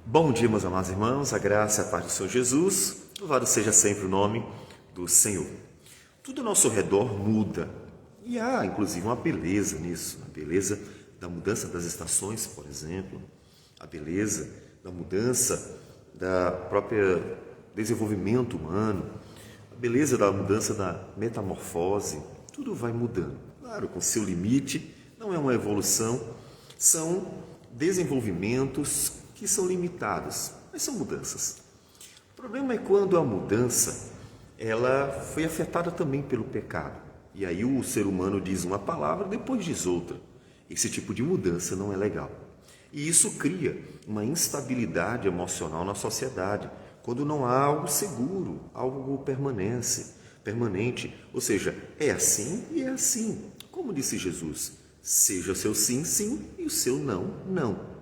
Bom dia, meus amados irmãos, a graça e a paz do Senhor Jesus, louvado seja sempre o nome do Senhor. Tudo ao nosso redor muda e há inclusive uma beleza nisso, a beleza da mudança das estações, por exemplo, a beleza da mudança da própria desenvolvimento humano, a beleza da mudança da metamorfose, tudo vai mudando, claro, com seu limite, não é uma evolução, são desenvolvimentos que são limitados, mas são mudanças. O problema é quando a mudança ela foi afetada também pelo pecado. E aí o ser humano diz uma palavra, depois diz outra. Esse tipo de mudança não é legal. E isso cria uma instabilidade emocional na sociedade, quando não há algo seguro, algo permanente. Ou seja, é assim e é assim. Como disse Jesus, seja o seu sim, sim, e o seu não, não.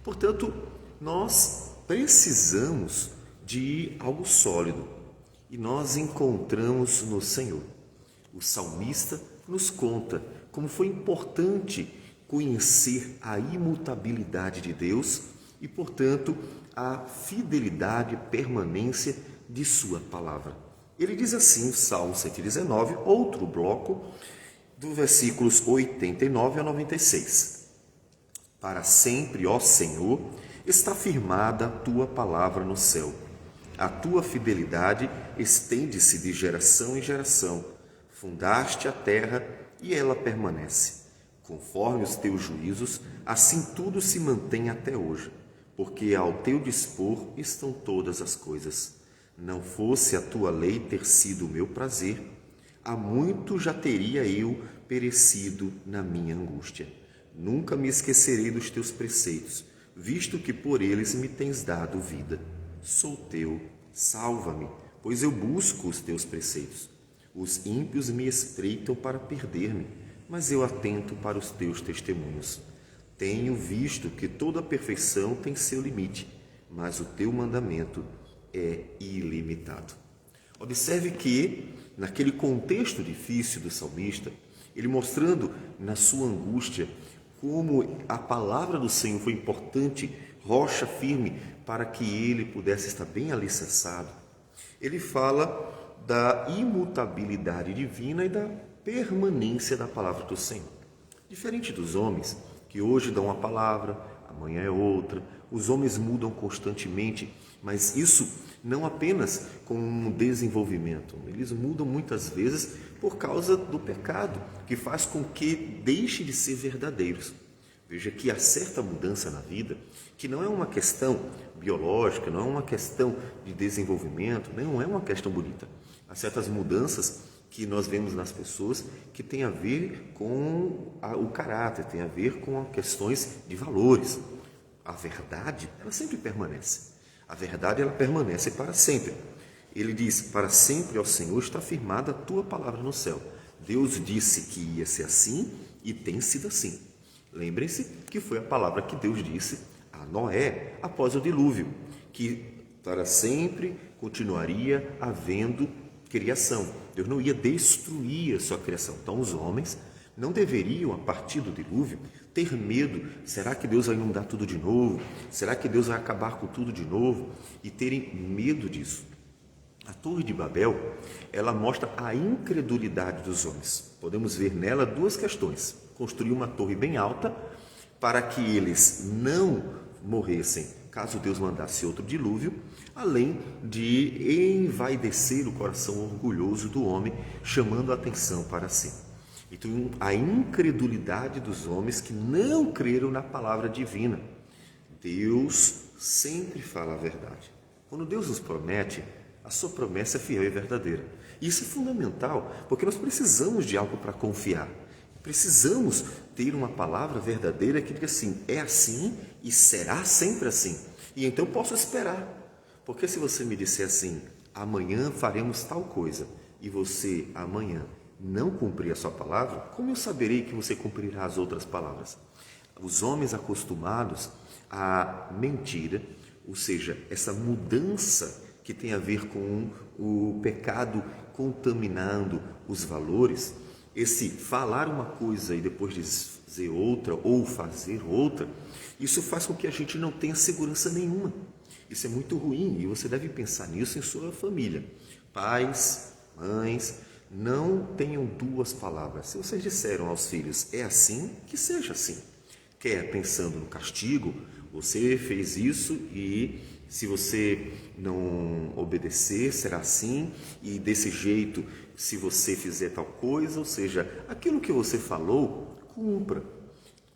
Portanto, nós precisamos de algo sólido e nós encontramos no Senhor. O salmista nos conta como foi importante conhecer a imutabilidade de Deus e, portanto, a fidelidade e permanência de sua palavra. Ele diz assim, Salmo 119, outro bloco, do versículos 89 a 96. Para sempre, ó Senhor, está firmada a tua palavra no céu. A tua fidelidade estende-se de geração em geração. Fundaste a terra e ela permanece. Conforme os teus juízos, assim tudo se mantém até hoje, porque ao teu dispor estão todas as coisas. Não fosse a tua lei ter sido o meu prazer, há muito já teria eu perecido na minha angústia. Nunca me esquecerei dos teus preceitos, visto que por eles me tens dado vida. Sou teu, salva-me, pois eu busco os teus preceitos. Os ímpios me espreitam para perder-me, mas eu atento para os teus testemunhos. Tenho visto que toda perfeição tem seu limite, mas o teu mandamento é ilimitado. Observe que, naquele contexto difícil do salmista, ele mostrando na sua angústia como a palavra do Senhor foi importante, rocha firme, para que ele pudesse estar bem alicerçado. Ele fala da imutabilidade divina e da permanência da palavra do Senhor. Diferente dos homens, que hoje dão uma palavra, amanhã é outra, os homens mudam constantemente, mas isso não apenas com um desenvolvimento, eles mudam muitas vezes por causa do pecado, que faz com que deixe de ser verdadeiros. Veja que há certa mudança na vida que não é uma questão biológica, não é uma questão de desenvolvimento, não é uma questão bonita. Há certas mudanças que nós vemos nas pessoas que tem a ver com o caráter, tem a ver com questões de valores. A verdade, ela sempre permanece. A verdade, ela permanece para sempre. Ele diz, para sempre, ó Senhor, está firmada a tua palavra no céu. Deus disse que ia ser assim e tem sido assim. Lembrem-se que foi a palavra que Deus disse a Noé após o dilúvio, que para sempre continuaria havendo criação. Deus não ia destruir a sua criação. Então os homens não deveriam, a partir do dilúvio, ter medo. Será que Deus vai inundar tudo de novo? Será que Deus vai acabar com tudo de novo? E terem medo disso. A Torre de Babel, ela mostra a incredulidade dos homens. Podemos ver nela duas questões. Construir uma torre bem alta para que eles não morressem caso Deus mandasse outro dilúvio, além de envaidecer o coração orgulhoso do homem, chamando a atenção para si. Então, a incredulidade dos homens que não creram na palavra divina. Deus sempre fala a verdade. Quando Deus nos promete, a sua promessa é fiel e verdadeira. Isso é fundamental, porque nós precisamos de algo para confiar. Precisamos ter uma palavra verdadeira que diga assim, é assim e será sempre assim. E então eu posso esperar. Porque se você me disser assim, amanhã faremos tal coisa, e você amanhã não cumprir a sua palavra, como eu saberei que você cumprirá as outras palavras? Os homens acostumados à mentira, ou seja, essa mudança que tem a ver com o pecado contaminando os valores, esse falar uma coisa e depois dizer outra ou fazer outra, isso faz com que a gente não tenha segurança nenhuma. Isso é muito ruim e você deve pensar nisso em sua família. Pais, mães, não tenham duas palavras. Se vocês disseram aos filhos, é assim, que seja assim. Quer pensando no castigo, você fez isso e se você não obedecer, será assim, e desse jeito, se você fizer tal coisa, ou seja, aquilo que você falou, cumpra.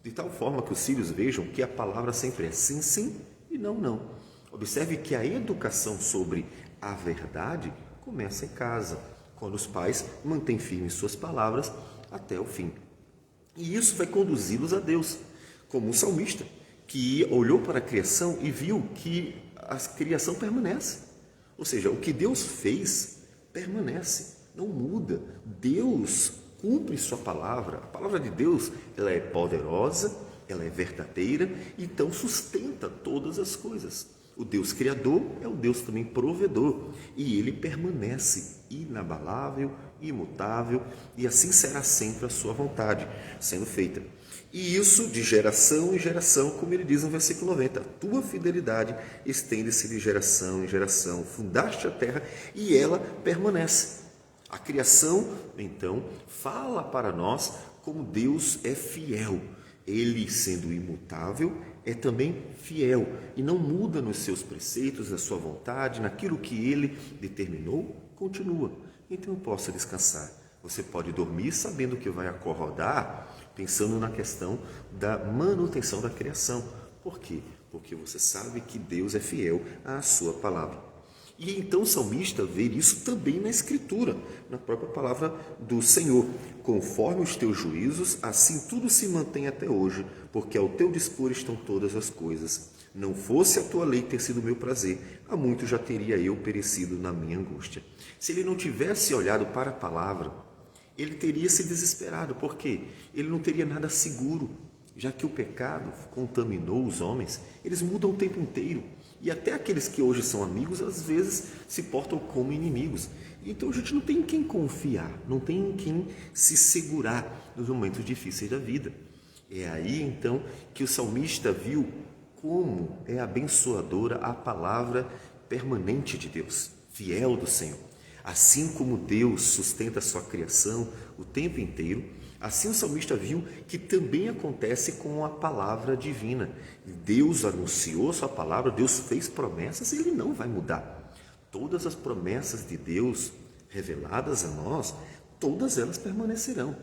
De tal forma que os filhos vejam que a palavra sempre é sim, sim e não, não. Observe que a educação sobre a verdade começa em casa, quando os pais mantêm firmes suas palavras até o fim. E isso vai conduzi-los a Deus, como o salmista, que olhou para a criação e viu que a criação permanece. Ou seja, o que Deus fez permanece, não muda. Deus cumpre sua palavra. A palavra de Deus, ela é poderosa, ela é verdadeira, então sustenta todas as coisas. O Deus criador é o Deus também provedor e ele permanece inabalável, imutável e assim será sempre a sua vontade sendo feita. E isso de geração em geração, como ele diz no versículo 90, a tua fidelidade estende-se de geração em geração, fundaste a terra e ela permanece. A criação, então, fala para nós como Deus é fiel. Ele, sendo imutável, é também fiel e não muda nos seus preceitos, na sua vontade, naquilo que ele determinou, continua. Então eu posso descansar. Você pode dormir sabendo que vai acordar, pensando na questão da manutenção da criação. Por quê? Porque você sabe que Deus é fiel à sua palavra. E então o salmista vê isso também na Escritura, na própria palavra do Senhor. Conforme os teus juízos, assim tudo se mantém até hoje, porque ao teu dispor estão todas as coisas. Não fosse a tua lei ter sido meu prazer, há muito já teria eu perecido na minha angústia. Se ele não tivesse olhado para a palavra, ele teria se desesperado, porque ele não teria nada seguro, já que o pecado contaminou os homens. Eles mudam o tempo inteiro. E até aqueles que hoje são amigos, às vezes se portam como inimigos. Então a gente não tem em quem confiar, não tem em quem se segurar nos momentos difíceis da vida. É aí então que o salmista viu como é abençoadora a palavra permanente de Deus, fiel do Senhor. Assim como Deus sustenta a sua criação o tempo inteiro, assim o salmista viu que também acontece com a palavra divina. Deus anunciou sua palavra, Deus fez promessas e ele não vai mudar. Todas as promessas de Deus reveladas a nós, todas elas permanecerão.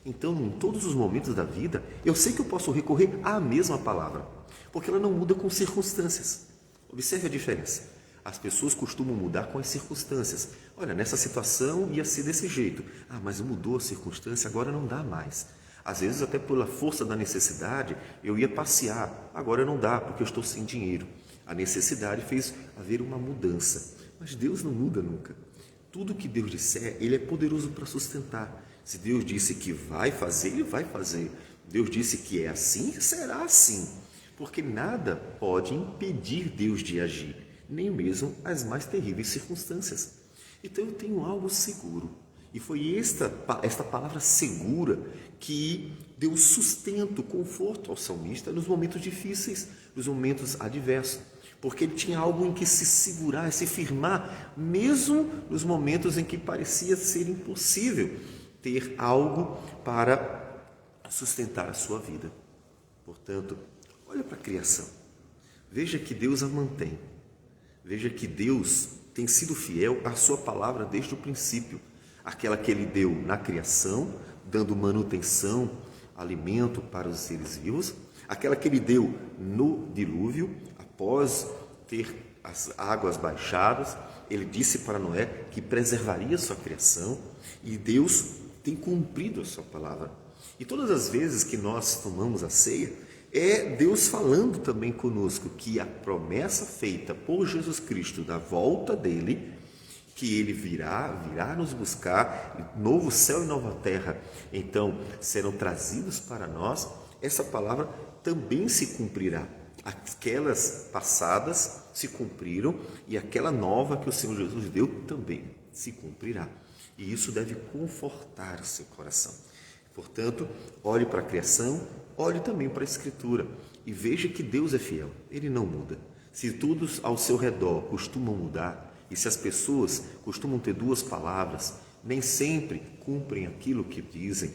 Então, em todos os momentos da vida, eu sei que eu posso recorrer à mesma palavra, porque ela não muda com circunstâncias. Observe a diferença. As pessoas costumam mudar com as circunstâncias. Olha, nessa situação ia ser desse jeito. Ah, mas mudou a circunstância, agora não dá mais. Às vezes, até pela força da necessidade, eu ia passear. Agora não dá, porque eu estou sem dinheiro. A necessidade fez haver uma mudança. Mas Deus não muda nunca. Tudo que Deus disser, Ele é poderoso para sustentar. Se Deus disse que vai fazer, Ele vai fazer. Deus disse que é assim, será assim. Porque nada pode impedir Deus de agir, nem mesmo as mais terríveis circunstâncias. Então eu tenho algo seguro. E foi esta palavra segura que deu sustento, conforto ao salmista nos momentos difíceis, nos momentos adversos. Porque ele tinha algo em que se segurar, se firmar, mesmo nos momentos em que parecia ser impossível ter algo para sustentar a sua vida. Portanto, olha para a criação. Veja que Deus a mantém. Veja que Deus tem sido fiel à sua palavra desde o princípio. Aquela que Ele deu na criação, dando manutenção, alimento para os seres vivos. Aquela que Ele deu no dilúvio, após ter as águas baixadas. Ele disse para Noé que preservaria sua criação. E Deus tem cumprido a sua palavra. E todas as vezes que nós tomamos a ceia, é Deus falando também conosco que a promessa feita por Jesus Cristo da volta dele, que ele virá nos buscar, novo céu e nova terra, então serão trazidos para nós, essa palavra também se cumprirá. Aquelas passadas se cumpriram e aquela nova que o Senhor Jesus deu também se cumprirá. E isso deve confortar o seu coração. Portanto, olhe para a criação, olhe também para a Escritura e veja que Deus é fiel, Ele não muda. Se todos ao seu redor costumam mudar e se as pessoas costumam ter duas palavras, nem sempre cumprem aquilo que dizem,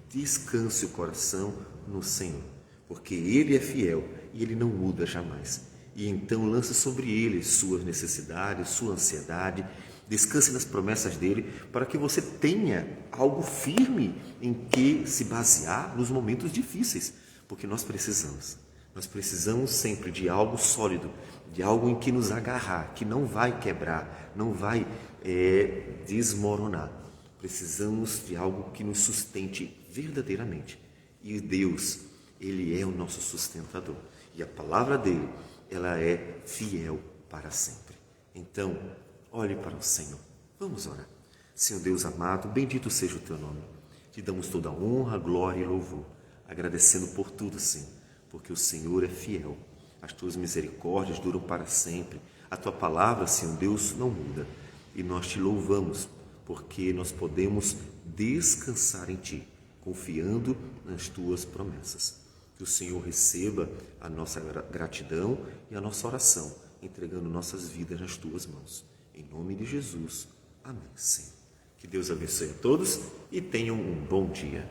descanse o coração no Senhor, porque Ele é fiel e Ele não muda jamais. E então lance sobre Ele suas necessidades, sua ansiedade, descanse nas promessas dEle, para que você tenha algo firme em que se basear nos momentos difíceis, porque nós precisamos sempre de algo sólido, de algo em que nos agarrar, que não vai quebrar, não vai desmoronar. Precisamos de algo que nos sustente verdadeiramente. E Deus, Ele é o nosso sustentador. E a palavra dEle, ela é fiel para sempre. Então, olhe para o Senhor. Vamos orar. Senhor Deus amado, bendito seja o Teu nome. Te damos toda a honra, glória e louvor, agradecendo por tudo, Senhor, porque o Senhor é fiel. As Tuas misericórdias duram para sempre. A Tua palavra, Senhor Deus, não muda. E nós Te louvamos, porque nós podemos descansar em Ti, confiando nas Tuas promessas. Que o Senhor receba a nossa gratidão e a nossa oração, entregando nossas vidas nas Tuas mãos. Em nome de Jesus. Amém, Senhor. Que Deus abençoe a todos e tenham um bom dia.